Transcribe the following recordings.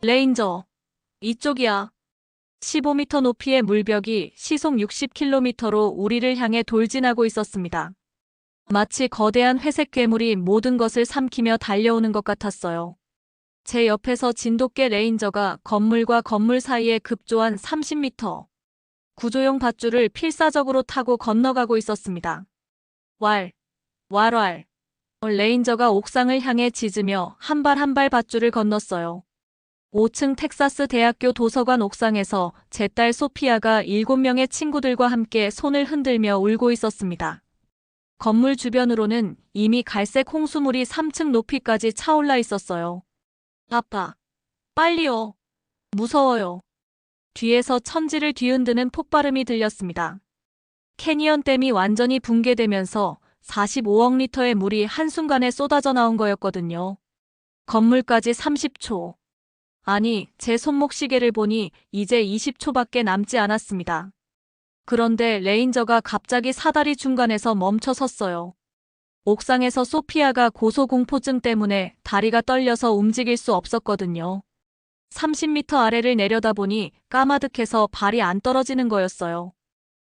레인저, 이쪽이야. 15m 높이의 물벽이 시속 60km로 우리를 향해 돌진하고 있었습니다. 마치 거대한 회색 괴물이 모든 것을 삼키며 달려오는 것 같았어요. 제 옆에서 진돗개 레인저가 건물과 건물 사이에 급조한 30m 구조용 밧줄을 필사적으로 타고 건너가고 있었습니다. 왈, 왈왈. 레인저가 옥상을 향해 짖으며 한 발 한 발 밧줄을 건넜어요. 5층 텍사스 대학교 도서관 옥상에서 제 딸 소피아가 7명의 친구들과 함께 손을 흔들며 울고 있었습니다. 건물 주변으로는 이미 갈색 홍수물이 3층 높이까지 차올라 있었어요. 아빠, 빨리요. 무서워요. 뒤에서 천지를 뒤흔드는 폭발음이 들렸습니다. 캐니언 댐이 완전히 붕괴되면서 45억 리터의 물이 한순간에 쏟아져 나온 거였거든요. 건물까지 30초. 아니, 제 손목 시계를 보니 이제 20초밖에 남지 않았습니다. 그런데 레인저가 갑자기 사다리 중간에서 멈춰 섰어요. 옥상에서 소피아가 고소공포증 때문에 다리가 떨려서 움직일 수 없었거든요. 30m 아래를 내려다보니 까마득해서 발이 안 떨어지는 거였어요.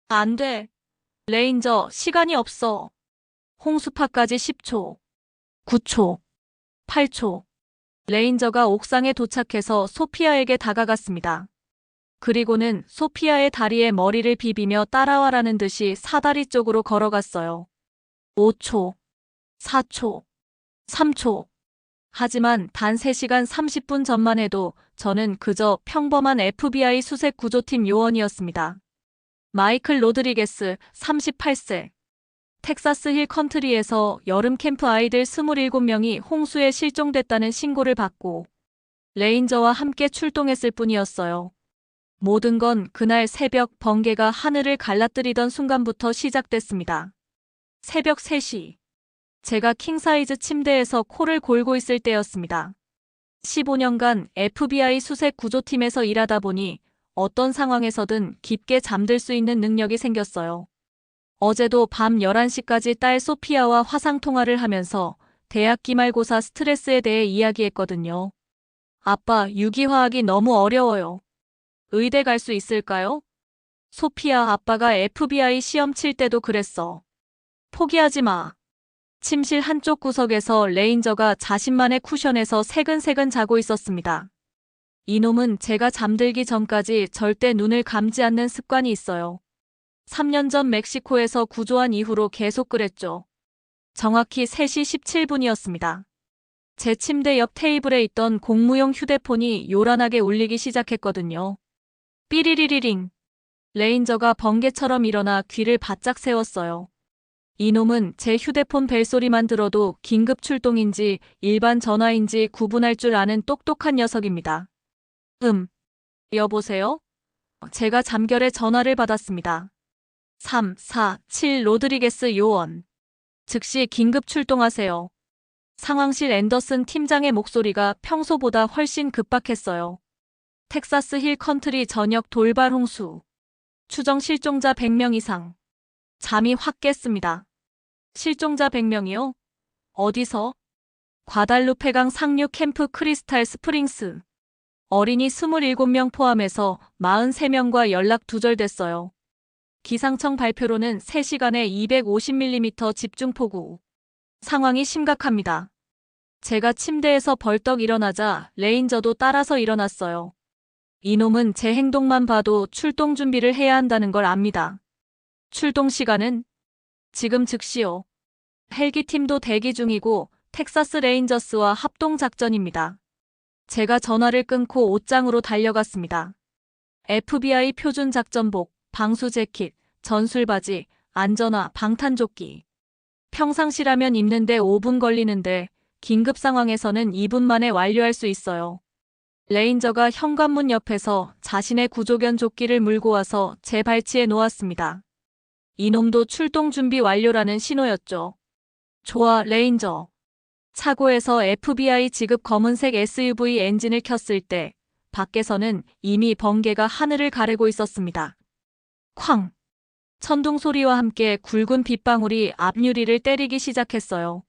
안 돼. 레인저, 시간이 없어. 홍수파까지 10초, 9초, 8초. 레인저가 옥상에 도착해서 소피아에게 다가갔습니다. 그리고는 소피아의 다리에 머리를 비비며 따라와라는 듯이 사다리 쪽으로 걸어갔어요. 5초, 4초, 3초. 하지만 단 3시간 30분 전만 해도 저는 그저 평범한 FBI 수색 구조팀 요원이었습니다. 마이클 로드리게스, 38세. 텍사스 힐 컨트리에서 여름 캠프 아이들 27명이 홍수에 실종됐다는 신고를 받고 레인저와 함께 출동했을 뿐이었어요. 모든 건 그날 새벽 번개가 하늘을 갈라뜨리던 순간부터 시작됐습니다. 새벽 3시. 제가 킹사이즈 침대에서 코를 골고 있을 때였습니다. 15년간 FBI 수색 구조팀에서 일하다 보니 어떤 상황에서든 깊게 잠들 수 있는 능력이 생겼어요. 어제도 밤 11시까지 딸 소피아와 화상통화를 하면서 대학 기말고사 스트레스에 대해 이야기했거든요. 아빠, 유기화학이 너무 어려워요. 의대 갈 수 있을까요? 소피아, 아빠가 FBI 시험 칠 때도 그랬어. 포기하지 마. 침실 한쪽 구석에서 레인저가 자신만의 쿠션에서 새근새근 자고 있었습니다. 이놈은 제가 잠들기 전까지 절대 눈을 감지 않는 습관이 있어요. 3년 전 멕시코에서 구조한 이후로 계속 그랬죠. 정확히 3시 17분이었습니다. 제 침대 옆 테이블에 있던 공무용 휴대폰이 요란하게 울리기 시작했거든요. 삐리리리링. 레인저가 번개처럼 일어나 귀를 바짝 세웠어요. 이놈은 제 휴대폰 벨소리만 들어도 긴급 출동인지 일반 전화인지 구분할 줄 아는 똑똑한 녀석입니다. 여보세요? 제가 잠결에 전화를 받았습니다. 347 로드리게스 요원. 즉시 긴급 출동하세요. 상황실 앤더슨 팀장의 목소리가 평소보다 훨씬 급박했어요. 텍사스 힐 컨트리 전역 돌발 홍수. 추정 실종자 100명 이상. 잠이 확 깼습니다. 실종자 100명이요? 어디서? 과달루페강 상류 캠프 크리스탈 스프링스. 어린이 27명 포함해서 43명과 연락 두절됐어요. 기상청 발표로는 3시간에 250mm 집중폭우. 상황이 심각합니다. 제가 침대에서 벌떡 일어나자 레인저도 따라서 일어났어요. 이놈은 제 행동만 봐도 출동 준비를 해야 한다는 걸 압니다. 출동 시간은? 지금 즉시요. 헬기팀도 대기 중이고 텍사스 레인저스와 합동작전입니다. 제가 전화를 끊고 옷장으로 달려갔습니다. FBI 표준 작전복, 방수 재킷, 전술바지, 안전화, 방탄조끼. 평상시라면 입는데 5분 걸리는데 긴급 상황에서는 2분 만에 완료할 수 있어요. 레인저가 현관문 옆에서 자신의 구조견 조끼를 물고 와서 제 발치에 놓았습니다. 이놈도 출동 준비 완료라는 신호였죠. 좋아, 레인저. 차고에서 FBI 지급 검은색 SUV 엔진을 켰을 때 밖에서는 이미 번개가 하늘을 가르고 있었습니다. 쾅! 천둥 소리와 함께 굵은 빗방울이 앞유리를 때리기 시작했어요.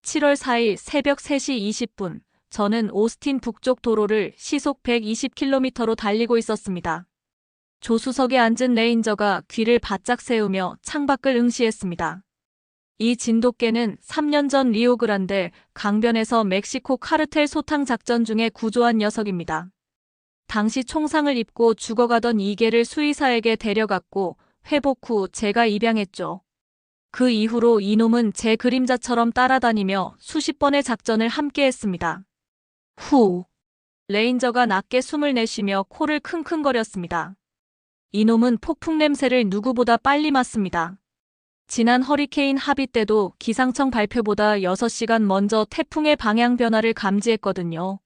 7월 4일 새벽 3시 20분 저는 오스틴 북쪽 도로를 시속 120km로 달리고 있었습니다. 조수석에 앉은 레인저가 귀를 바짝 세우며 창밖을 응시했습니다. 이 진돗개는 3년 전 리오그란데 강변에서 멕시코 카르텔 소탕 작전 중에 구조한 녀석입니다. 당시 총상을 입고 죽어가던 이 개를 수의사에게 데려갔고 회복 후 제가 입양했죠. 그 이후로 이놈은 제 그림자처럼 따라다니며 수십 번의 작전을 함께 했습니다. 후. 레인저가 낮게 숨을 내쉬며 코를 킁킁거렸습니다. 이놈은 폭풍 냄새를 누구보다 빨리 맡습니다. 지난 허리케인 하비 때도 기상청 발표보다 6시간 먼저 태풍의 방향 변화를 감지했거든요.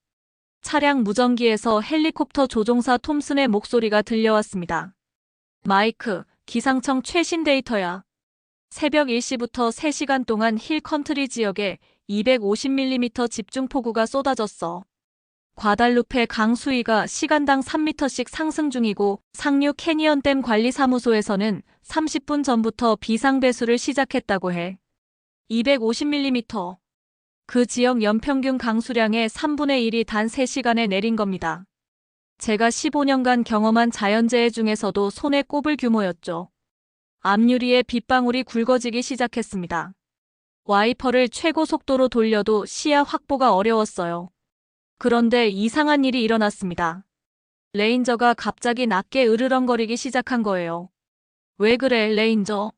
차량 무전기에서 헬리콥터 조종사 톰슨의 목소리가 들려왔습니다. 마이크, 기상청 최신 데이터야. 새벽 1시부터 3시간 동안 힐 컨트리 지역에 250mm 집중폭우가 쏟아졌어. 과달루페 강 수위가 시간당 3m씩 상승 중이고 상류 캐니언댐 관리사무소에서는 30분 전부터 비상배수를 시작했다고 해. 250mm. 그 지역 연평균 강수량의 3분의 1이 단 3시간에 내린 겁니다. 제가 15년간 경험한 자연재해 중에서도 손에 꼽을 규모였죠. 앞유리에 빗방울이 굵어지기 시작했습니다. 와이퍼를 최고 속도로 돌려도 시야 확보가 어려웠어요. 그런데 이상한 일이 일어났습니다. 레인저가 갑자기 낮게 으르렁거리기 시작한 거예요. 왜 그래, 레인저?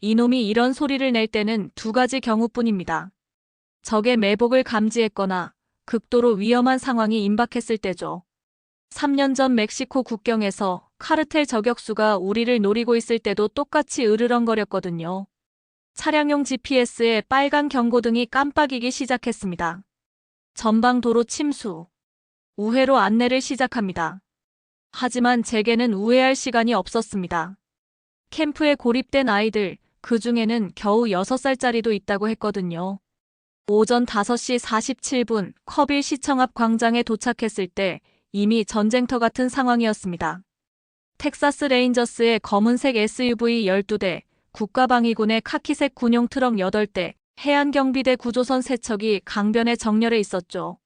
이놈이 이런 소리를 낼 때는 두 가지 경우뿐입니다. 적의 매복을 감지했거나 극도로 위험한 상황이 임박했을 때죠. 3년 전 멕시코 국경에서 카르텔 저격수가 우리를 노리고 있을 때도 똑같이 으르렁거렸거든요. 차량용 GPS에 빨간 경고등이 깜빡이기 시작했습니다. 전방 도로 침수. 우회로 안내를 시작합니다. 하지만 제게는 우회할 시간이 없었습니다. 캠프에 고립된 아이들, 그 중에는 겨우 6살짜리도 있다고 했거든요. 오전 5시 47분 커빌 시청 앞 광장에 도착했을 때 이미 전쟁터 같은 상황이었습니다. 텍사스 레인저스의 검은색 SUV 12대, 국가방위군의 카키색 군용 트럭 8대, 해안경비대 구조선 3척이 강변에 정렬해 있었죠.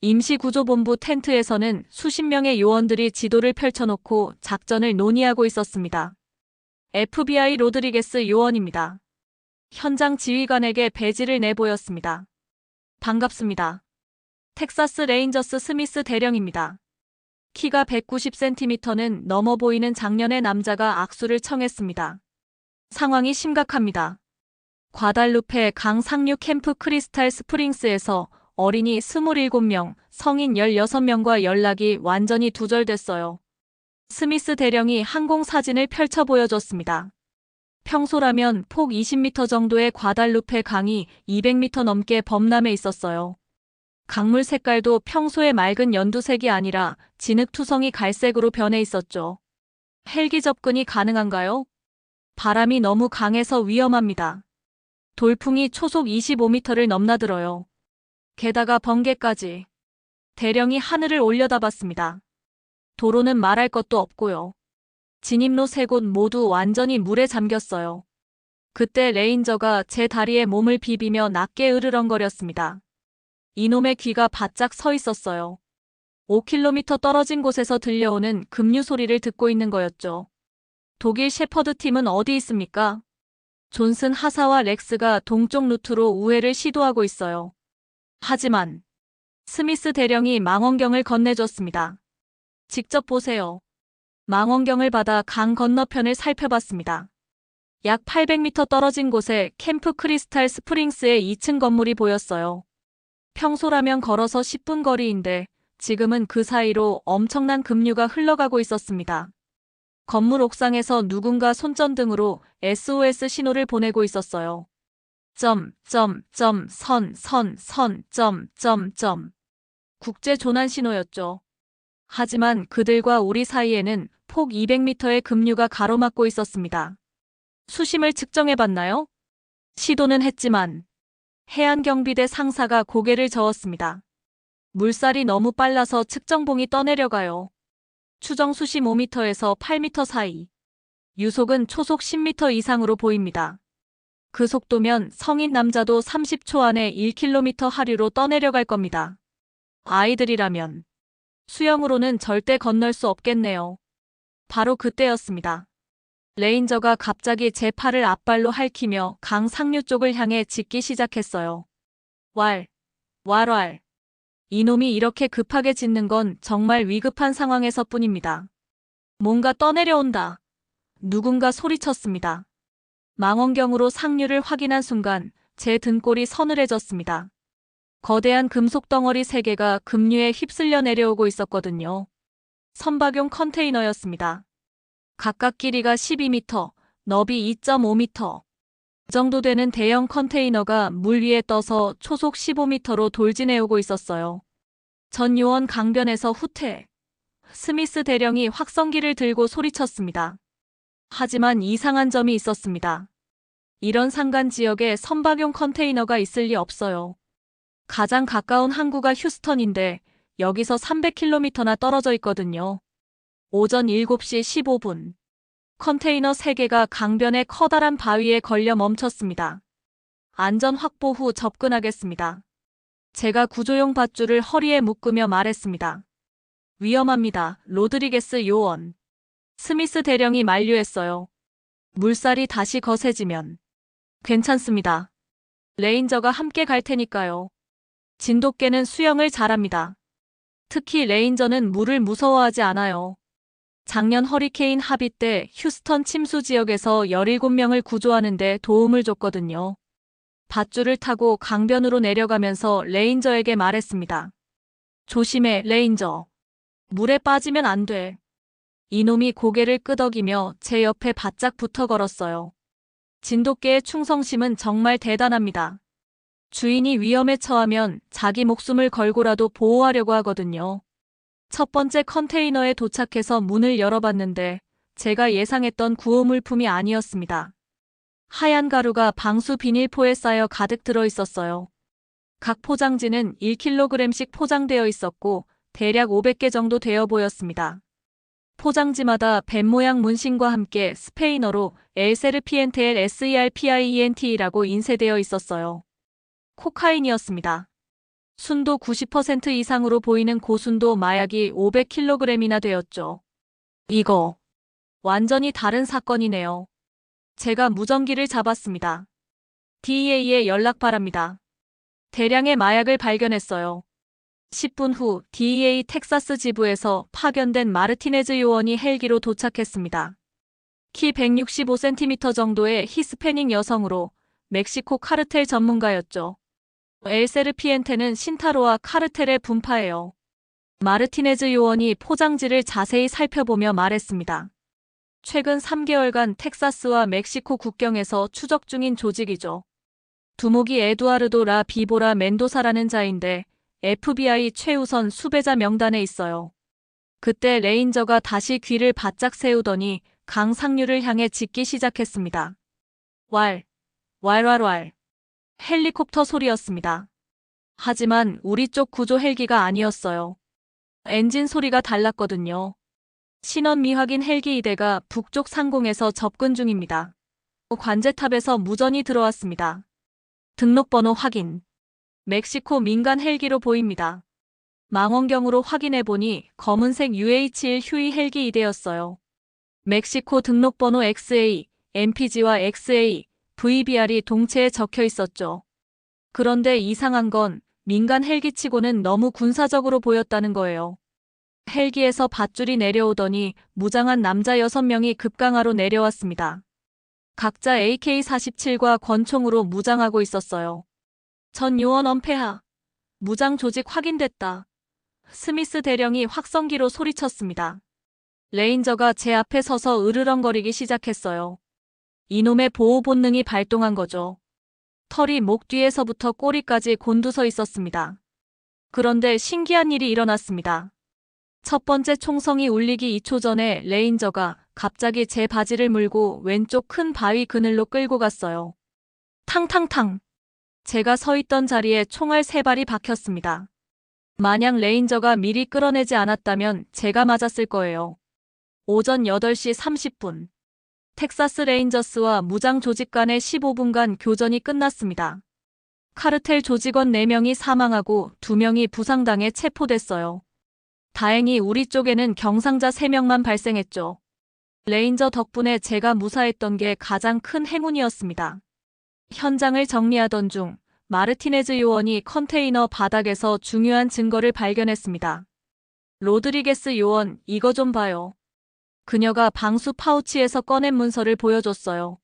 임시구조본부 텐트에서는 수십 명의 요원들이 지도를 펼쳐놓고 작전을 논의하고 있었습니다. FBI 로드리게스 요원입니다. 현장 지휘관에게 배지를 내보였습니다. 반갑습니다. 텍사스 레인저스 스미스 대령입니다. 키가 190cm는 넘어 보이는 장년의 남자가 악수를 청했습니다. 상황이 심각합니다. 과달루페 강 상류 캠프 크리스탈 스프링스에서 어린이 27명, 성인 16명과 연락이 완전히 두절됐어요. 스미스 대령이 항공 사진을 펼쳐 보여줬습니다. 평소라면 폭 20m 정도의 과달루페 강이 200m 넘게 범람해 있었어요. 강물 색깔도 평소의 맑은 연두색이 아니라 진흙투성이 갈색으로 변해 있었죠. 헬기 접근이 가능한가요? 바람이 너무 강해서 위험합니다. 돌풍이 초속 25m를 넘나들어요. 게다가 번개까지. 대령이 하늘을 올려다봤습니다. 도로는 말할 것도 없고요. 진입로 3곳 모두 완전히 물에 잠겼어요. 그때 레인저가 제 다리에 몸을 비비며 낮게 으르렁거렸습니다. 이놈의 귀가 바짝 서 있었어요. 5km 떨어진 곳에서 들려오는 급류 소리를 듣고 있는 거였죠. 독일 셰퍼드 팀은 어디 있습니까? 존슨 하사와 렉스가 동쪽 루트로 우회를 시도하고 있어요. 하지만 스미스 대령이 망원경을 건네줬습니다. 직접 보세요. 망원경을 받아 강 건너편을 살펴봤습니다. 약 800m 떨어진 곳에 캠프 크리스탈 스프링스의 2층 건물이 보였어요. 평소라면 걸어서 10분 거리인데 지금은 그 사이로 엄청난 급류가 흘러가고 있었습니다. 건물 옥상에서 누군가 손전등으로 SOS 신호를 보내고 있었어요. 국제 조난 신호였죠. 하지만 그들과 우리 사이에는 폭 200m의 급류가 가로막고 있었습니다. 수심을 측정해봤나요? 시도는 했지만 해안경비대 상사가 고개를 저었습니다. 물살이 너무 빨라서 측정봉이 떠내려가요. 추정 수심 5m에서 8m 사이. 유속은 초속 10m 이상으로 보입니다. 그 속도면 성인 남자도 30초 안에 1km 하류로 떠내려갈 겁니다. 아이들이라면 수영으로는 절대 건널 수 없겠네요. 바로 그때였습니다. 레인저가 갑자기 제 팔을 앞발로 핥히며 강 상류 쪽을 향해 짖기 시작했어요. 왈, 왈왈. 이놈이 이렇게 급하게 짖는 건 정말 위급한 상황에서뿐입니다. 뭔가 떠내려온다. 누군가 소리쳤습니다. 망원경으로 상류를 확인한 순간 제 등골이 서늘해졌습니다. 거대한 금속 덩어리 3개가 급류에 휩쓸려 내려오고 있었거든요. 선박용 컨테이너였습니다. 각각 길이가 12m, 너비 2.5m 정도 되는 대형 컨테이너가 물 위에 떠서 초속 15m로 돌진해오고 있었어요. 전 요원 강변에서 후퇴. 스미스 대령이 확성기를 들고 소리쳤습니다. 하지만 이상한 점이 있었습니다. 이런 산간 지역에 선박용 컨테이너가 있을 리 없어요. 가장 가까운 항구가 휴스턴인데 여기서 300km나 떨어져 있거든요. 오전 7시 15분. 컨테이너 3개가 강변의 커다란 바위에 걸려 멈췄습니다. 안전 확보 후 접근하겠습니다. 제가 구조용 밧줄을 허리에 묶으며 말했습니다. 위험합니다, 로드리게스 요원. 스미스 대령이 만류했어요. 물살이 다시 거세지면. 괜찮습니다. 레인저가 함께 갈 테니까요. 진돗개는 수영을 잘합니다. 특히 레인저는 물을 무서워하지 않아요. 작년 허리케인 하비 때 휴스턴 침수 지역에서 17명을 구조하는 데 도움을 줬거든요. 밧줄을 타고 강변으로 내려가면서 레인저에게 말했습니다. 조심해, 레인저. 물에 빠지면 안 돼. 이놈이 고개를 끄덕이며 제 옆에 바짝 붙어 걸었어요. 진돗개의 충성심은 정말 대단합니다. 주인이 위험에 처하면 자기 목숨을 걸고라도 보호하려고 하거든요. 첫 번째 컨테이너에 도착해서 문을 열어봤는데 제가 예상했던 구호물품이 아니었습니다. 하얀 가루가 방수 비닐포에 쌓여 가득 들어 있었어요. 각 포장지는 1kg씩 포장되어 있었고 대략 500개 정도 되어 보였습니다. 포장지마다 뱀 모양 문신과 함께 스페인어로 엘 세르피엔테 엘 SERPIENT라고 인쇄되어 있었어요. 코카인이었습니다. 순도 90% 이상으로 보이는 고순도 마약이 500kg이나 되었죠. 이거 완전히 다른 사건이네요. 제가 무전기를 잡았습니다. DEA에 연락 바랍니다. 대량의 마약을 발견했어요. 10분 후 DEA 텍사스 지부에서 파견된 마르티네즈 요원이 헬기로 도착했습니다. 키 165cm 정도의 히스패닉 여성으로 멕시코 카르텔 전문가였죠. 엘 세르피엔테는 신타로와 카르텔의 분파예요. 마르티네즈 요원이 포장지를 자세히 살펴보며 말했습니다. 최근 3개월간 텍사스와 멕시코 국경에서 추적 중인 조직이죠. 두목이 에두아르도 라 비보라 멘도사라는 자인데 FBI 최우선 수배자 명단에 있어요. 그때 레인저가 다시 귀를 바짝 세우더니 강 상류를 향해 짖기 시작했습니다. 왈, 왈왈왈. 헬리콥터 소리였습니다. 하지만 우리 쪽 구조 헬기가 아니었어요. 엔진 소리가 달랐거든요. 신원 미확인 헬기 2대가 북쪽 상공에서 접근 중입니다. 관제탑에서 무전이 들어왔습니다. 등록번호 확인. 멕시코 민간 헬기로 보입니다. 망원경으로 확인해보니 검은색 UH-1 휴이 헬기 2대였어요. 멕시코 등록번호 XA, MPG와 XA, VBR이 동체에 적혀 있었죠. 그런데 이상한 건 민간 헬기치고는 너무 군사적으로 보였다는 거예요. 헬기에서 밧줄이 내려오더니 무장한 남자 6명이 급강하로 내려왔습니다. 각자 AK-47과 권총으로 무장하고 있었어요. 전 요원 은폐하. 무장 조직 확인됐다. 스미스 대령이 확성기로 소리쳤습니다. 레인저가 제 앞에 서서 으르렁거리기 시작했어요. 이놈의 보호 본능이 발동한 거죠. 털이 목 뒤에서부터 꼬리까지 곤두서 있었습니다. 그런데 신기한 일이 일어났습니다. 첫 번째 총성이 울리기 2초 전에 레인저가 갑자기 제 바지를 물고 왼쪽 큰 바위 그늘로 끌고 갔어요. 탕탕탕. 제가 서 있던 자리에 총알 3발이 박혔습니다. 만약 레인저가 미리 끌어내지 않았다면 제가 맞았을 거예요. 오전 8시 30분. 텍사스 레인저스와 무장 조직 간의 15분간 교전이 끝났습니다. 카르텔 조직원 4명이 사망하고 2명이 부상당해 체포됐어요. 다행히 우리 쪽에는 경상자 3명만 발생했죠. 레인저 덕분에 제가 무사했던 게 가장 큰 행운이었습니다. 현장을 정리하던 중 마르티네즈 요원이 컨테이너 바닥에서 중요한 증거를 발견했습니다. 로드리게스 요원, 이거 좀 봐요. 그녀가 방수 파우치에서 꺼낸 문서를 보여줬어요.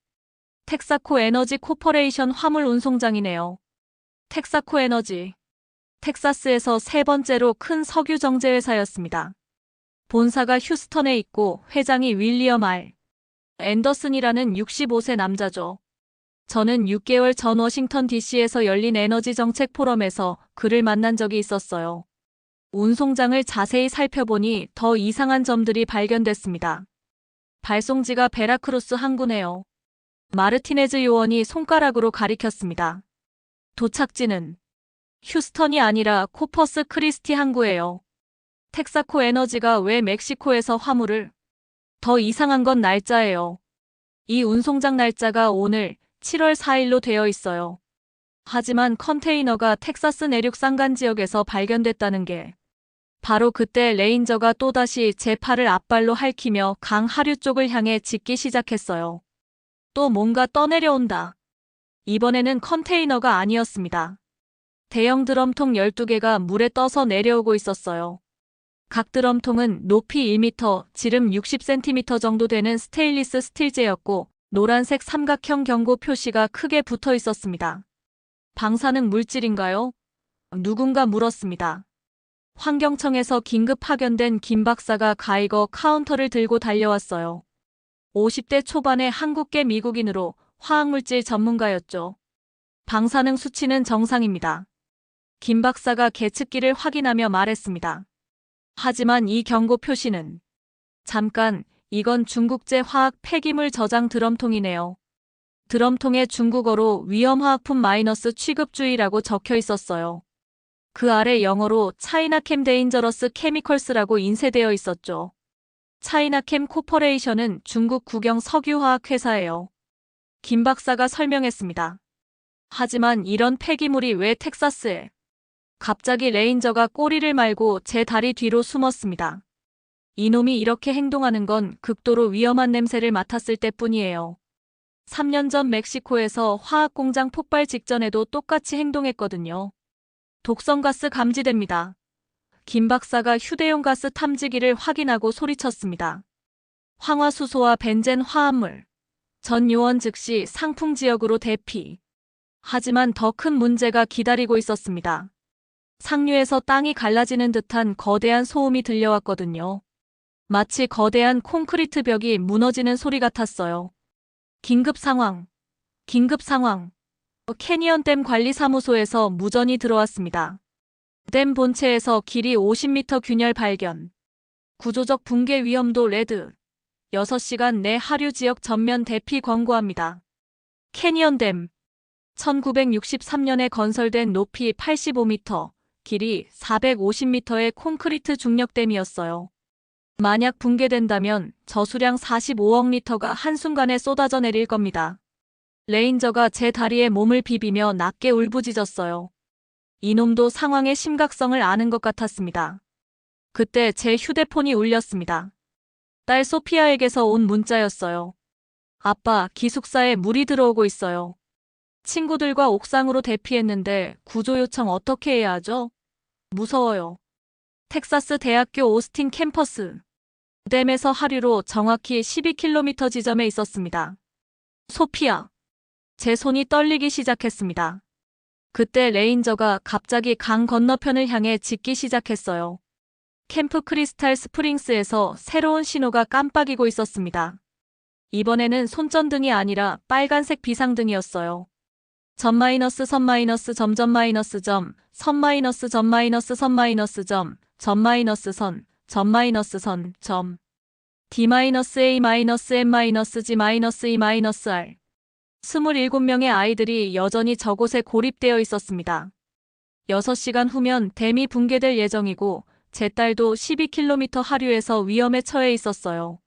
텍사코 에너지 코퍼레이션 화물 운송장이네요. 텍사코 에너지. 텍사스에서 3번째로 큰 석유 정제 회사였습니다. 본사가 휴스턴에 있고 회장이 윌리엄 R. 앤더슨이라는 65세 남자죠. 저는 6개월 전 워싱턴 DC에서 열린 에너지 정책 포럼에서 그를 만난 적이 있었어요. 운송장을 자세히 살펴보니 더 이상한 점들이 발견됐습니다. 발송지가 베라크루스 항구네요. 마르티네즈 요원이 손가락으로 가리켰습니다. 도착지는 휴스턴이 아니라 코퍼스 크리스티 항구예요. 텍사코 에너지가 왜 멕시코에서 화물을? 더 이상한 건 날짜예요. 이 운송장 날짜가 오늘 7월 4일로 되어 있어요. 하지만 컨테이너가 텍사스 내륙 산간 지역에서 발견됐다는 게 바로 그때 레인저가 또다시 제 팔을 앞발로 핥히며 강 하류 쪽을 향해 짖기 시작했어요. 또 뭔가 떠내려온다. 이번에는 컨테이너가 아니었습니다. 대형 드럼통 12개가 물에 떠서 내려오고 있었어요. 각 드럼통은 높이 1m, 지름 60cm 정도 되는 스테인리스 스틸재였고 노란색 삼각형 경고 표시가 크게 붙어 있었습니다. 방사능 물질인가요? 누군가 물었습니다. 환경청에서 긴급 파견된 김 박사가 가이거 카운터를 들고 달려왔어요. 50대 초반의 한국계 미국인으로 화학물질 전문가였죠. 방사능 수치는 정상입니다. 김 박사가 계측기를 확인하며 말했습니다. 하지만 이 경고 표시는 잠깐, 이건 중국제 화학 폐기물 저장 드럼통이네요. 드럼통에 중국어로 위험화학품 마이너스 취급주의라고 적혀 있었어요. 그 아래 영어로 차이나캠 데인저러스 케미컬스라고 인쇄되어 있었죠. 차이나캠 코퍼레이션은 중국 국영 석유화학 회사예요. 김 박사가 설명했습니다. 하지만 이런 폐기물이 왜 텍사스에? 갑자기 레인저가 꼬리를 말고 제 다리 뒤로 숨었습니다. 이놈이 이렇게 행동하는 건 극도로 위험한 냄새를 맡았을 때뿐이에요. 3년 전 멕시코에서 화학공장 폭발 직전에도 똑같이 행동했거든요. 독성가스 감지됩니다. 김 박사가 휴대용 가스 탐지기를 확인하고 소리쳤습니다. 황화수소와 벤젠 화합물. 전 요원 즉시 상풍 지역으로 대피. 하지만 더 큰 문제가 기다리고 있었습니다. 상류에서 땅이 갈라지는 듯한 거대한 소음이 들려왔거든요. 마치 거대한 콘크리트 벽이 무너지는 소리 같았어요. 긴급 상황. 긴급 상황. 캐니언댐 관리사무소에서 무전이 들어왔습니다. 댐 본체에서 길이 50m 균열 발견. 구조적 붕괴 위험도 레드. 6시간 내 하류 지역 전면 대피 권고합니다. 캐니언댐. 1963년에 건설된 높이 85m, 길이 450m의 콘크리트 중력댐이었어요. 만약 붕괴된다면 저수량 45억 리터가 한순간에 쏟아져 내릴 겁니다. 레인저가 제 다리에 몸을 비비며 낮게 울부짖었어요. 이놈도 상황의 심각성을 아는 것 같았습니다. 그때 제 휴대폰이 울렸습니다. 딸 소피아에게서 온 문자였어요. 아빠, 기숙사에 물이 들어오고 있어요. 친구들과 옥상으로 대피했는데 구조 요청 어떻게 해야 하죠? 무서워요. 텍사스 대학교 오스틴 캠퍼스. 댐에서 하류로 정확히 12km 지점에 있었습니다. 소피아. 제 손이 떨리기 시작했습니다. 그때 레인저가 갑자기 강 건너편을 향해 짖기 시작했어요. 캠프 크리스탈 스프링스에서 새로운 신호가 깜빡이고 있었습니다. 이번에는 손전등이 아니라 빨간색 비상등이었어요. 점 마이너스 선 마이너스 점점 마이너스 점, 선 마이너스 점 마이너스 선 마이너스 점, 점 마이너스 선, 점 마이너스 선, 점. D 마이너스 A 마이너스 M 마이너스 G 마이너스 E 마이너스 R. 27명의 아이들이 여전히 저곳에 고립되어 있었습니다. 6시간 후면 댐이 붕괴될 예정이고 제 딸도 12km 하류에서 위험에 처해 있었어요.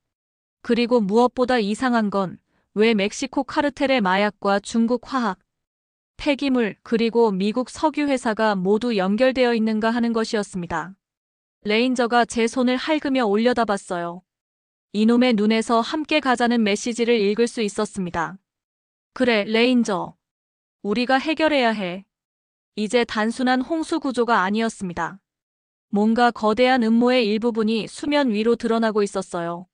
그리고 무엇보다 이상한 건 왜 멕시코 카르텔의 마약과 중국 화학, 폐기물, 그리고 미국 석유 회사가 모두 연결되어 있는가 하는 것이었습니다. 레인저가 제 손을 핥으며 올려다봤어요. 이놈의 눈에서 함께 가자는 메시지를 읽을 수 있었습니다. 그래, 레인저. 우리가 해결해야 해. 이제 단순한 홍수 구조가 아니었습니다. 뭔가 거대한 음모의 일부분이 수면 위로 드러나고 있었어요.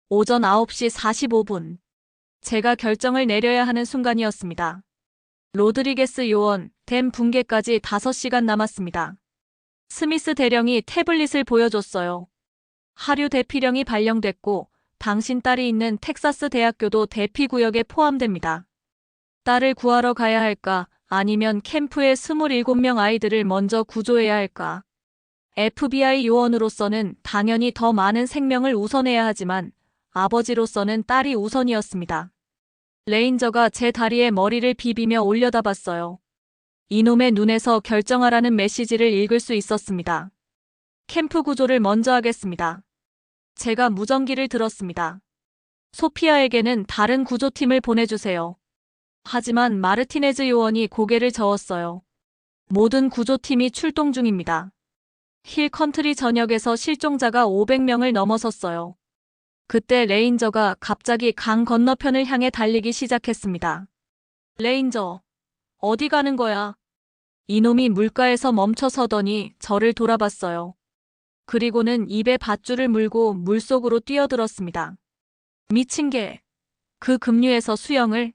오전 9시 45분. 제가 결정을 내려야 하는 순간이었습니다. 로드리게스 요원, 댐 붕괴까지 5시간 남았습니다. 스미스 대령이 태블릿을 보여줬어요. 하류 대피령이 발령됐고 당신 딸이 있는 텍사스 대학교도 대피구역에 포함됩니다. 딸을 구하러 가야 할까? 아니면 캠프의 27명 아이들을 먼저 구조해야 할까? FBI 요원으로서는 당연히 더 많은 생명을 우선해야 하지만 아버지로서는 딸이 우선이었습니다. 레인저가 제 다리에 머리를 비비며 올려다봤어요. 이놈의 눈에서 결정하라는 메시지를 읽을 수 있었습니다. 캠프 구조를 먼저 하겠습니다. 제가 무전기를 들었습니다. 소피아에게는 다른 구조팀을 보내주세요. 하지만 마르티네즈 요원이 고개를 저었어요. 모든 구조팀이 출동 중입니다. 힐 컨트리 전역에서 실종자가 500명을 넘어섰어요. 그때 레인저가 갑자기 강 건너편을 향해 달리기 시작했습니다. 레인저, 어디 가는 거야? 이놈이 물가에서 멈춰서더니 저를 돌아봤어요. 그리고는 입에 밧줄을 물고 물속으로 뛰어들었습니다. 미친 개. 그 급류에서 수영을?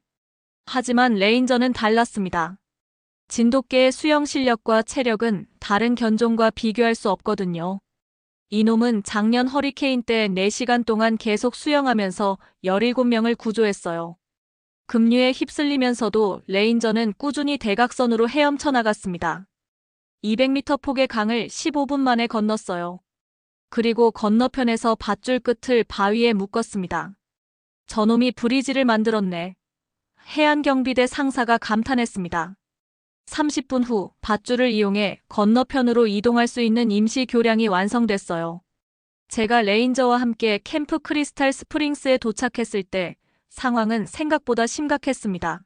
하지만 레인저는 달랐습니다. 진돗개의 수영 실력과 체력은 다른 견종과 비교할 수 없거든요. 이놈은 작년 허리케인 때 4시간 동안 계속 수영하면서 17명을 구조했어요. 급류에 휩쓸리면서도 레인저는 꾸준히 대각선으로 헤엄쳐 나갔습니다. 200m 폭의 강을 15분 만에 건넜어요. 그리고 건너편에서 밧줄 끝을 바위에 묶었습니다. 저놈이 브리지를 만들었네. 해안경비대 상사가 감탄했습니다. 30분 후 밧줄을 이용해 건너편으로 이동할 수 있는 임시 교량이 완성됐어요. 제가 레인저와 함께 캠프 크리스탈 스프링스에 도착했을 때 상황은 생각보다 심각했습니다.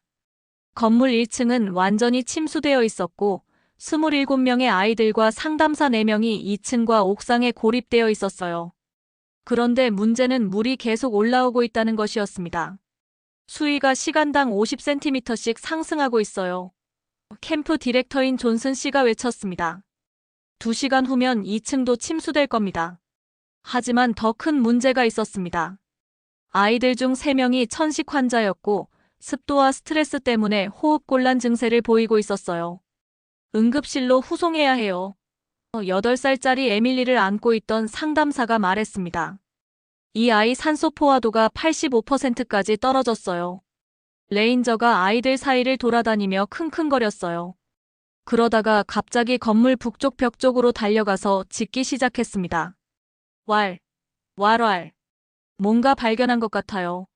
건물 1층은 완전히 침수되어 있었고 27명의 아이들과 상담사 4명이 2층과 옥상에 고립되어 있었어요. 그런데 문제는 물이 계속 올라오고 있다는 것이었습니다. 수위가 시간당 50cm씩 상승하고 있어요. 캠프 디렉터인 존슨 씨가 외쳤습니다. 2시간 후면 2층도 침수될 겁니다. 하지만 더 큰 문제가 있었습니다. 아이들 중 3명이 천식 환자였고 습도와 스트레스 때문에 호흡곤란 증세를 보이고 있었어요. 응급실로 후송해야 해요. 8살짜리 에밀리를 안고 있던 상담사가 말했습니다. 이 아이 산소 포화도가 85%까지 떨어졌어요. 레인저가 아이들 사이를 돌아다니며 킁킁거렸어요. 그러다가 갑자기 건물 북쪽 벽 쪽으로 달려가서 짖기 시작했습니다. 왈. 뭔가 발견한 것 같아요.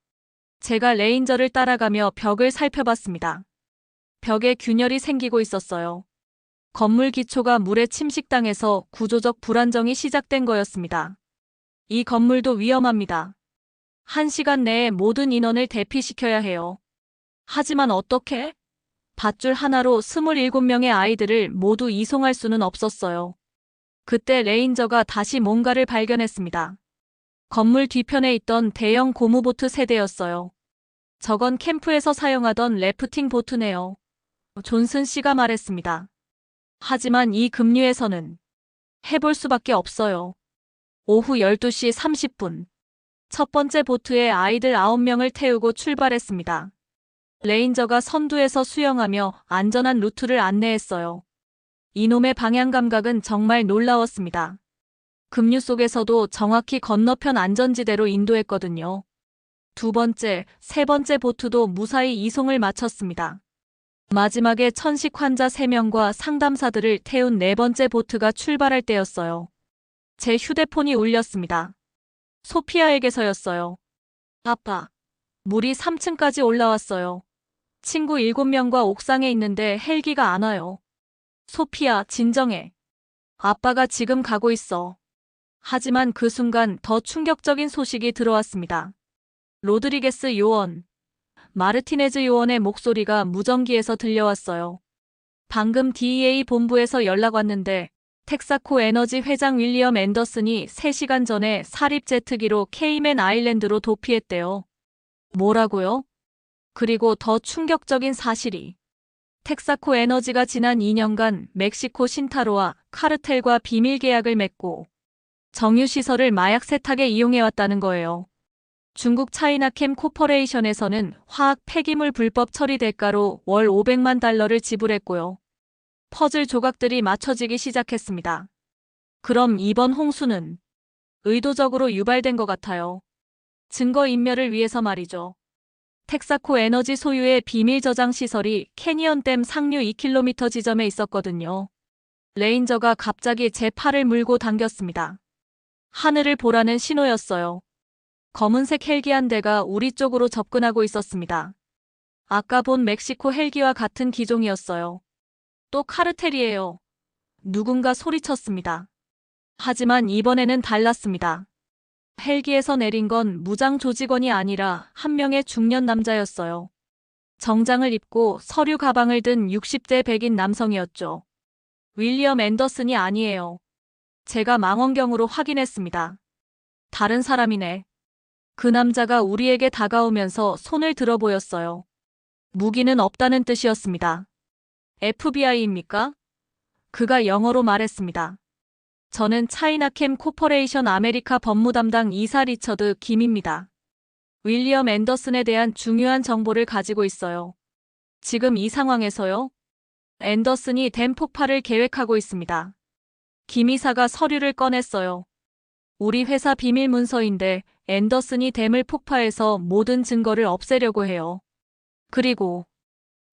제가 레인저를 따라가며 벽을 살펴봤습니다. 벽에 균열이 생기고 있었어요. 건물 기초가 물에 침식당해서 구조적 불안정이 시작된 거였습니다. 이 건물도 위험합니다. 1시간 내에 모든 인원을 대피시켜야 해요. 하지만 어떻게? 밧줄 하나로 27명의 아이들을 모두 이송할 수는 없었어요. 그때 레인저가 다시 뭔가를 발견했습니다. 건물 뒤편에 있던 대형 고무보트 세대였어요. 저건 캠프에서 사용하던 래프팅 보트네요. 존슨 씨가 말했습니다. 하지만 이 급류에서는 해볼 수밖에 없어요. 오후 12시 30분. 첫 번째 보트에 아이들 9명을 태우고 출발했습니다. 레인저가 선두에서 수영하며 안전한 루트를 안내했어요. 이놈의 방향 감각은 정말 놀라웠습니다. 급류 속에서도 정확히 건너편 안전지대로 인도했거든요. 두 번째, 세 번째 보트도 무사히 이송을 마쳤습니다. 마지막에 천식 환자 3명과 상담사들을 태운 네 번째 보트가 출발할 때였어요. 제 휴대폰이 울렸습니다. 소피아에게서였어요. 아빠, 물이 3층까지 올라왔어요. 친구 7명과 옥상에 있는데 헬기가 안 와요. 소피아, 진정해. 아빠가 지금 가고 있어. 하지만 그 순간 더 충격적인 소식이 들어왔습니다. 로드리게스 요원. 마르티네즈 요원의 목소리가 무전기에서 들려왔어요. 방금 DEA 본부에서 연락 왔는데 텍사코 에너지 회장 윌리엄 앤더슨이 3시간 전에 사립 제트기로 케이맨 아일랜드로 도피했대요. 뭐라고요? 그리고 더 충격적인 사실이 텍사코 에너지가 지난 2년간 멕시코 신타로와 카르텔과 비밀 계약을 맺고 정유시설을 마약 세탁에 이용해왔다는 거예요. 중국 차이나캠 코퍼레이션에서는 화학 폐기물 불법 처리 대가로 월 500만 달러를 지불했고요. 퍼즐 조각들이 맞춰지기 시작했습니다. 그럼 이번 홍수는 의도적으로 유발된 것 같아요. 증거인멸을 위해서 말이죠. 텍사코 에너지 소유의 비밀 저장 시설이 캐니언댐 상류 2km 지점에 있었거든요. 레인저가 갑자기 제 팔을 물고 당겼습니다. 하늘을 보라는 신호였어요. 검은색 헬기 한 대가 우리 쪽으로 접근하고 있었습니다. 아까 본 멕시코 헬기와 같은 기종이었어요. 또 카르텔이에요. 누군가 소리쳤습니다. 하지만 이번에는 달랐습니다. 헬기에서 내린 건 무장 조직원이 아니라 한 명의 중년 남자였어요. 정장을 입고 서류 가방을 든 60대 백인 남성이었죠. 윌리엄 앤더슨이 아니에요. 제가 망원경으로 확인했습니다. 다른 사람이네. 그 남자가 우리에게 다가오면서 손을 들어 보였어요. 무기는 없다는 뜻이었습니다. FBI입니까? 그가 영어로 말했습니다. 저는 차이나캠 코퍼레이션 아메리카 법무담당 이사 리처드 김입니다. 윌리엄 앤더슨에 대한 중요한 정보를 가지고 있어요. 지금 이 상황에서요? 앤더슨이 댐 폭파를 계획하고 있습니다. 김 이사가 서류를 꺼냈어요. 우리 회사 비밀 문서인데 앤더슨이 댐을 폭파해서 모든 증거를 없애려고 해요. 그리고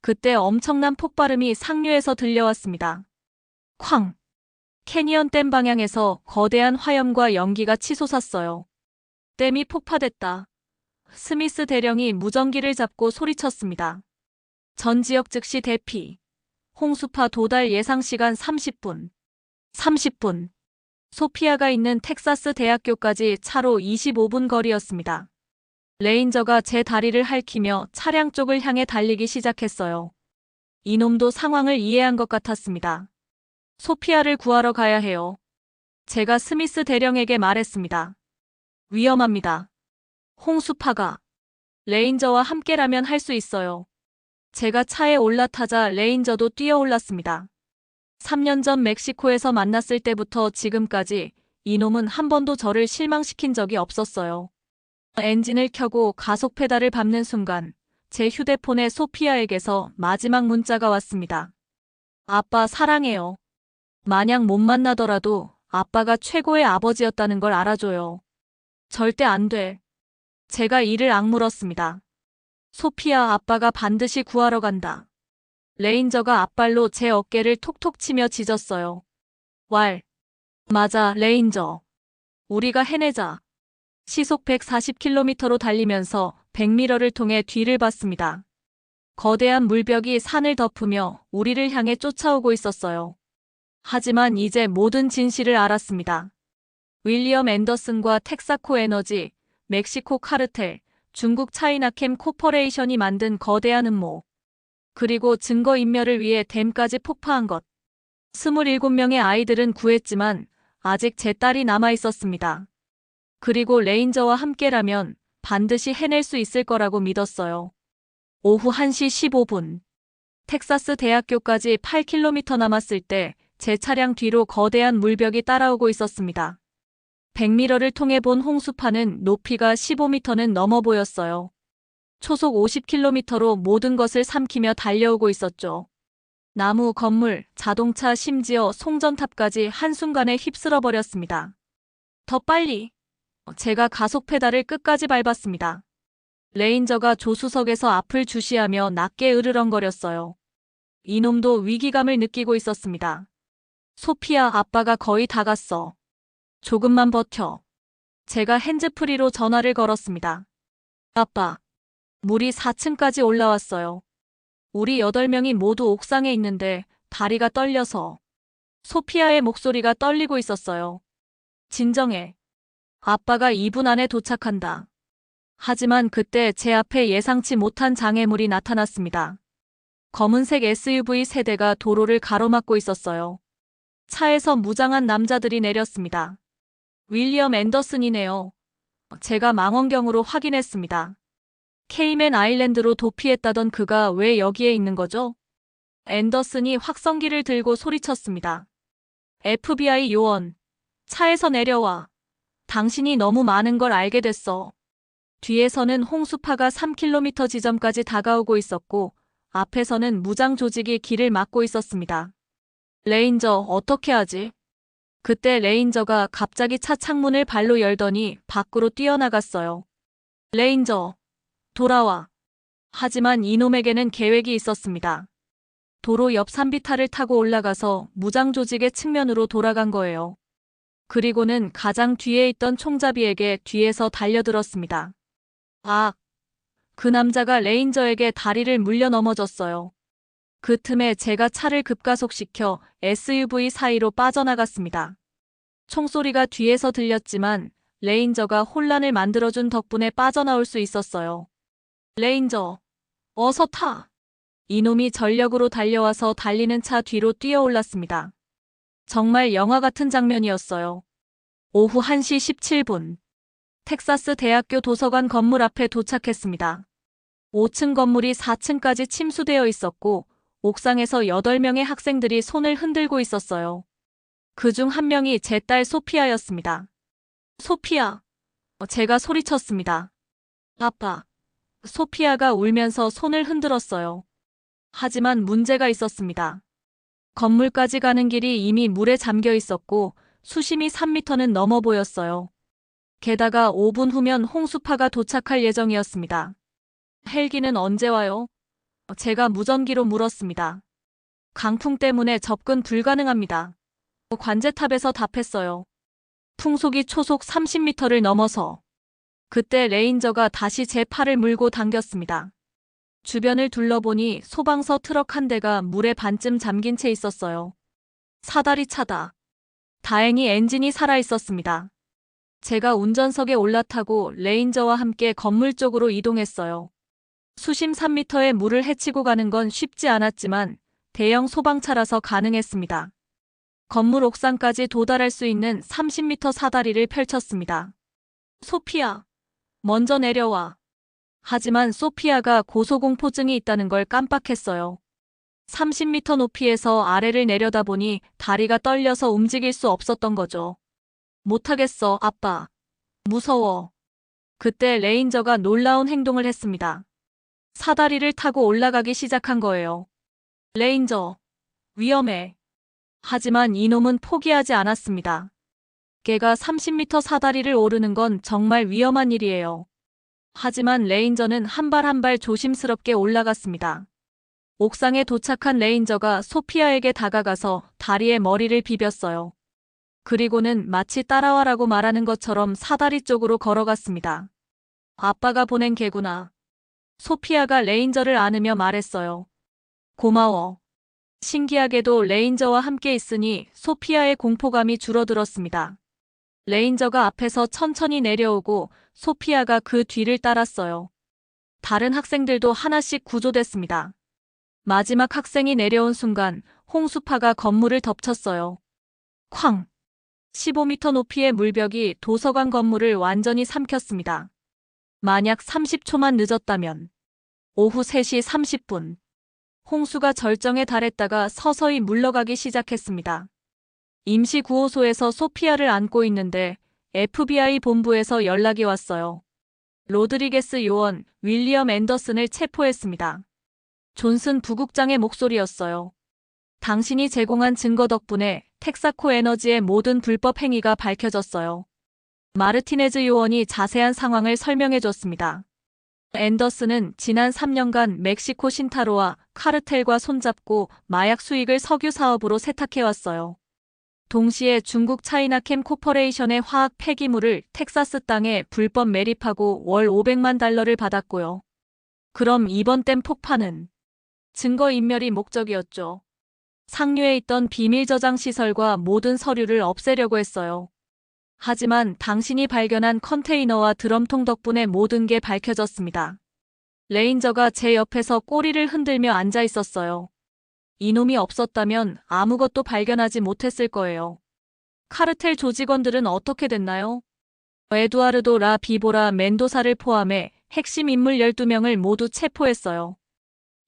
그때 엄청난 폭발음이 상류에서 들려왔습니다. 쾅! 캐니언 댐 방향에서 거대한 화염과 연기가 치솟았어요. 댐이 폭파됐다. 스미스 대령이 무전기를 잡고 소리쳤습니다. 전 지역 즉시 대피. 홍수파 도달 예상 시간 30분. 30분. 소피아가 있는 텍사스 대학교까지 차로 25분 거리였습니다. 레인저가 제 다리를 핥히며 차량 쪽을 향해 달리기 시작했어요. 이놈도 상황을 이해한 것 같았습니다. 소피아를 구하러 가야 해요. 제가 스미스 대령에게 말했습니다. 위험합니다. 홍수파가 레인저와 함께라면 할 수 있어요. 제가 차에 올라타자 레인저도 뛰어올랐습니다. 3년 전 멕시코에서 만났을 때부터 지금까지 이놈은 한 번도 저를 실망시킨 적이 없었어요. 엔진을 켜고 가속 페달을 밟는 순간 제 휴대폰에 소피아에게서 마지막 문자가 왔습니다. 아빠 사랑해요. 만약 못 만나더라도 아빠가 최고의 아버지였다는 걸 알아줘요. 절대 안 돼. 제가 이를 악물었습니다. 소피아 아빠가 반드시 구하러 간다. 레인저가 앞발로 제 어깨를 톡톡 치며 짖었어요. 왈. 맞아, 레인저. 우리가 해내자. 시속 140km로 달리면서 백미러를 통해 뒤를 봤습니다. 거대한 물벽이 산을 덮으며 우리를 향해 쫓아오고 있었어요. 하지만 이제 모든 진실을 알았습니다. 윌리엄 앤더슨과 텍사코 에너지, 멕시코 카르텔, 중국 차이나캠 코퍼레이션이 만든 거대한 음모. 그리고 증거인멸을 위해 댐까지 폭파한 것. 27명의 아이들은 구했지만 아직 제 딸이 남아 있었습니다. 그리고 레인저와 함께라면 반드시 해낼 수 있을 거라고 믿었어요. 오후 1시 15분. 텍사스 대학교까지 8km 남았을 때 제 차량 뒤로 거대한 물벽이 따라오고 있었습니다. 100m를 통해 본 홍수파는 높이가 15m는 넘어 보였어요. 초속 50km로 모든 것을 삼키며 달려오고 있었죠. 나무, 건물, 자동차, 심지어 송전탑까지 한순간에 휩쓸어 버렸습니다. 더 빨리! 제가 가속 페달을 끝까지 밟았습니다. 레인저가 조수석에서 앞을 주시하며 낮게 으르렁거렸어요. 이놈도 위기감을 느끼고 있었습니다. 소피아 아빠가 거의 다 갔어. 조금만 버텨. 제가 핸즈프리로 전화를 걸었습니다. 아빠. 물이 4층까지 올라왔어요. 우리 8명이 모두 옥상에 있는데 다리가 떨려서. 소피아의 목소리가 떨리고 있었어요. 진정해. 아빠가 2분 안에 도착한다. 하지만 그때 제 앞에 예상치 못한 장애물이 나타났습니다. 검은색 SUV 세대가 도로를 가로막고 있었어요. 차에서 무장한 남자들이 내렸습니다. 윌리엄 앤더슨이네요. 제가 망원경으로 확인했습니다. 케이맨 아일랜드로 도피했다던 그가 왜 여기에 있는 거죠? 앤더슨이 확성기를 들고 소리쳤습니다. FBI 요원, 차에서 내려와. 당신이 너무 많은 걸 알게 됐어. 뒤에서는 홍수파가 3km 지점까지 다가오고 있었고 앞에서는 무장 조직이 길을 막고 있었습니다. 레인저, 어떻게 하지? 그때 레인저가 갑자기 차 창문을 발로 열더니 밖으로 뛰어나갔어요. 레인저, 돌아와. 하지만 이놈에게는 계획이 있었습니다. 도로 옆 산비탈을 타고 올라가서 무장 조직의 측면으로 돌아간 거예요. 그리고는 가장 뒤에 있던 총잡이에게 뒤에서 달려들었습니다. 아! 그 남자가 레인저에게 다리를 물려 넘어졌어요. 그 틈에 제가 차를 급가속시켜 SUV 사이로 빠져나갔습니다. 총소리가 뒤에서 들렸지만 레인저가 혼란을 만들어준 덕분에 빠져나올 수 있었어요. 레인저, 어서 타! 이놈이 전력으로 달려와서 달리는 차 뒤로 뛰어올랐습니다. 정말 영화 같은 장면이었어요. 오후 1시 17분. 텍사스 대학교 도서관 건물 앞에 도착했습니다. 5층 건물이 4층까지 침수되어 있었고 옥상에서 8명의 학생들이 손을 흔들고 있었어요. 그중 한 명이 제 딸 소피아였습니다. 소피아. 제가 소리쳤습니다. 아빠. 소피아가 울면서 손을 흔들었어요. 하지만 문제가 있었습니다. 건물까지 가는 길이 이미 물에 잠겨 있었고 수심이 3m는 넘어 보였어요. 게다가 5분 후면 홍수파가 도착할 예정이었습니다. 헬기는 언제 와요? 제가 무전기로 물었습니다. 강풍 때문에 접근 불가능합니다. 관제탑에서 답했어요. 풍속이 초속 30m를 넘어서. 그때 레인저가 다시 제 팔을 물고 당겼습니다. 주변을 둘러보니 소방서 트럭 한 대가 물에 반쯤 잠긴 채 있었어요. 사다리 차다. 다행히 엔진이 살아 있었습니다. 제가 운전석에 올라타고 레인저와 함께 건물 쪽으로 이동했어요. 수심 3m의 물을 헤치고 가는 건 쉽지 않았지만 대형 소방차라서 가능했습니다. 건물 옥상까지 도달할 수 있는 30m 사다리를 펼쳤습니다. 소피아, 먼저 내려와. 하지만 소피아가 고소공포증이 있다는 걸 깜빡했어요. 30m 높이에서 아래를 내려다보니 다리가 떨려서 움직일 수 없었던 거죠. 못하겠어, 아빠. 무서워. 그때 레인저가 놀라운 행동을 했습니다. 사다리를 타고 올라가기 시작한 거예요. 레인저, 위험해. 하지만 이놈은 포기하지 않았습니다. 걔가 30m 사다리를 오르는 건 정말 위험한 일이에요. 하지만 레인저는 한 발 한 발 조심스럽게 올라갔습니다. 옥상에 도착한 레인저가 소피아에게 다가가서 다리에 머리를 비볐어요. 그리고는 마치 따라와라고 말하는 것처럼 사다리 쪽으로 걸어갔습니다. 아빠가 보낸 개구나. 소피아가 레인저를 안으며 말했어요. 고마워. 신기하게도 레인저와 함께 있으니 소피아의 공포감이 줄어들었습니다. 레인저가 앞에서 천천히 내려오고 소피아가 그 뒤를 따랐어요. 다른 학생들도 하나씩 구조됐습니다. 마지막 학생이 내려온 순간 홍수파가 건물을 덮쳤어요. 쾅! 15m 높이의 물벽이 도서관 건물을 완전히 삼켰습니다. 만약 30초만 늦었다면 오후 3시 30분. 홍수가 절정에 달했다가 서서히 물러가기 시작했습니다. 임시구호소에서 소피아를 안고 있는데 FBI 본부에서 연락이 왔어요. 로드리게스 요원 윌리엄 앤더슨을 체포했습니다. 존슨 부국장의 목소리였어요. 당신이 제공한 증거 덕분에 텍사코 에너지의 모든 불법 행위가 밝혀졌어요. 마르티네즈 요원이 자세한 상황을 설명해줬습니다. 앤더슨은 지난 3년간 멕시코 신타로와 카르텔과 손잡고 마약 수익을 석유 사업으로 세탁해왔어요. 동시에 중국 차이나캠 코퍼레이션의 화학 폐기물을 텍사스 땅에 불법 매립하고 월 500만 달러를 받았고요. 그럼 이번 댐 폭파는 증거인멸이 목적이었죠. 상류에 있던 비밀 저장 시설과 모든 서류를 없애려고 했어요. 하지만 당신이 발견한 컨테이너와 드럼통 덕분에 모든 게 밝혀졌습니다. 레인저가 제 옆에서 꼬리를 흔들며 앉아 있었어요. 이놈이 없었다면 아무것도 발견하지 못했을 거예요. 카르텔 조직원들은 어떻게 됐나요? 에두아르도 라 비보라 멘도사를 포함해 핵심 인물 12명을 모두 체포했어요.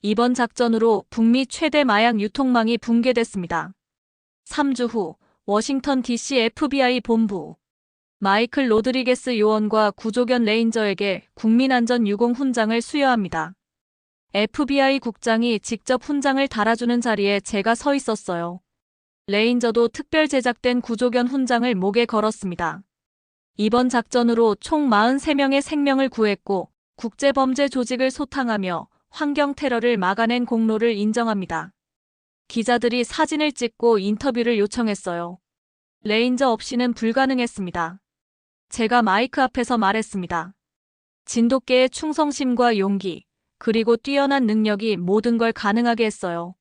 이번 작전으로 북미 최대 마약 유통망이 붕괴됐습니다. 3주 후 워싱턴 DC FBI 본부 마이클 로드리게스 요원과 구조견 레인저에게 국민안전유공 훈장을 수여합니다. FBI 국장이 직접 훈장을 달아주는 자리에 제가 서 있었어요. 레인저도 특별 제작된 구조견 훈장을 목에 걸었습니다. 이번 작전으로 총 43명의 생명을 구했고 국제범죄 조직을 소탕하며 환경 테러를 막아낸 공로를 인정합니다. 기자들이 사진을 찍고 인터뷰를 요청했어요. 레인저 없이는 불가능했습니다. 제가 마이크 앞에서 말했습니다. 진돗개의 충성심과 용기, 그리고 뛰어난 능력이 모든 걸 가능하게 했어요.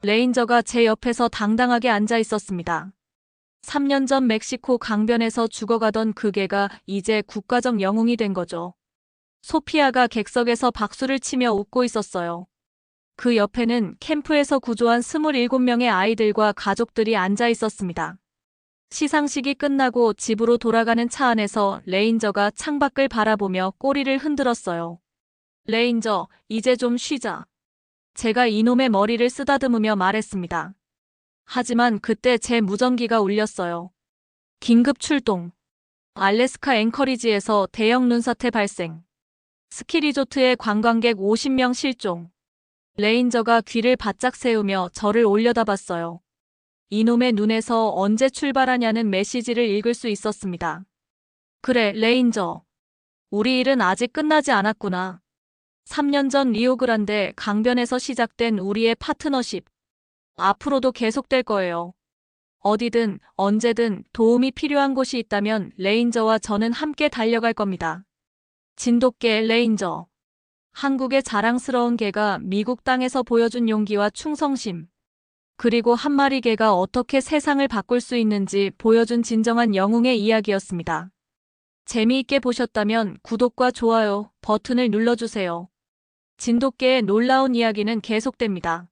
레인저가 제 옆에서 당당하게 앉아 있었습니다. 3년 전 멕시코 강변에서 죽어가던 그 개가 이제 국가적 영웅이 된 거죠. 소피아가 객석에서 박수를 치며 웃고 있었어요. 그 옆에는 캠프에서 구조한 27명의 아이들과 가족들이 앉아 있었습니다. 시상식이 끝나고 집으로 돌아가는 차 안에서 레인저가 창밖을 바라보며 꼬리를 흔들었어요. 레인저, 이제 좀 쉬자. 제가 이놈의 머리를 쓰다듬으며 말했습니다. 하지만 그때 제 무전기가 울렸어요. 긴급 출동. 알래스카 앵커리지에서 대형 눈사태 발생. 스키 리조트의 관광객 50명 실종. 레인저가 귀를 바짝 세우며 저를 올려다봤어요. 이놈의 눈에서 언제 출발하냐는 메시지를 읽을 수 있었습니다. 그래, 레인저. 우리 일은 아직 끝나지 않았구나. 3년 전 리오그란데 강변에서 시작된 우리의 파트너십. 앞으로도 계속될 거예요. 어디든 언제든 도움이 필요한 곳이 있다면 레인저와 저는 함께 달려갈 겁니다. 진돗개 레인저. 한국의 자랑스러운 개가 미국 땅에서 보여준 용기와 충성심. 그리고 한 마리 개가 어떻게 세상을 바꿀 수 있는지 보여준 진정한 영웅의 이야기였습니다. 재미있게 보셨다면 구독과 좋아요 버튼을 눌러주세요. 진돗개의 놀라운 이야기는 계속됩니다.